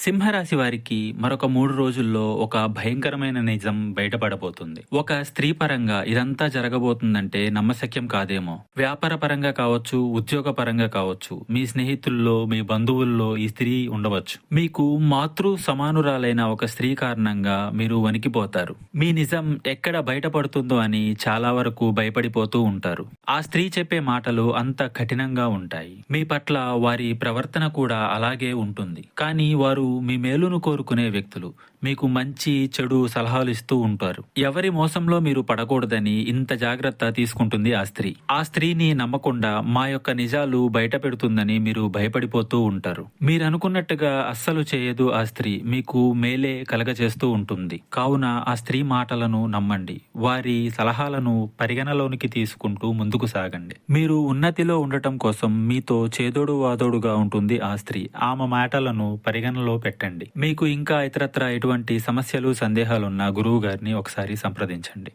సింహరాశి వారికి మరొక 3 రోజుల్లో ఒక భయంకరమైన నిజం బయటపడబోతుంది. ఒక స్త్రీ పరంగా ఇదంతా జరగబోతుందంటే నమ్మశక్యం కాదేమో. వ్యాపార పరంగా కావచ్చు, ఉద్యోగ పరంగా కావచ్చు, మీ స్నేహితుల్లో, మీ బంధువుల్లో ఈ స్త్రీ ఉండవచ్చు. మీకు మాతృ సమానురాలైన ఒక స్త్రీ కారణంగా మీరు వణికిపోతారు. మీ నిజం ఎక్కడ బయటపడుతుందో అని చాలా వరకు భయపడిపోతూ ఉంటారు. ఆ స్త్రీ చెప్పే మాటలు అంత కఠినంగా ఉంటాయి. మీ పట్ల వారి ప్రవర్తన కూడా అలాగే ఉంటుంది. కానీ వారు మీ మేలును కోరుకునే వ్యక్తులు. మీకు మంచి చెడు సలహాలు ఇస్తూ ఉంటారు. ఎవరి మోసంలో మీరు పడకూడదని ఇంత జాగ్రత్త తీసుకుంటుంది ఆ స్త్రీ. ఆ స్త్రీని నమ్మకుండా మా యొక్క నిజాలు బయట పెడుతుందని మీరు భయపడిపోతూ ఉంటారు. మీరు అనుకున్నట్టుగా అస్సలు చేయదు ఆ స్త్రీ. మీకు మేలే కలగజేస్తూ ఉంటుంది. కావున ఆ స్త్రీ మాటలను నమ్మండి. వారి సలహాలను పరిగణలోనికి తీసుకుంటూ ముందుకు సాగండి. మీరు ఉన్నతిలో ఉండటం కోసం మీతో చేదోడు వాదోడుగా ఉంటుంది ఆ స్త్రీ. ఆమె మాటలను పరిగణలో పెట్టండి. మీకు ఇంకా ఇతరత్ర ఎటువంటి సమస్యలు, సందేహాలున్నా గురువు గారిని ఒకసారి సంప్రదించండి.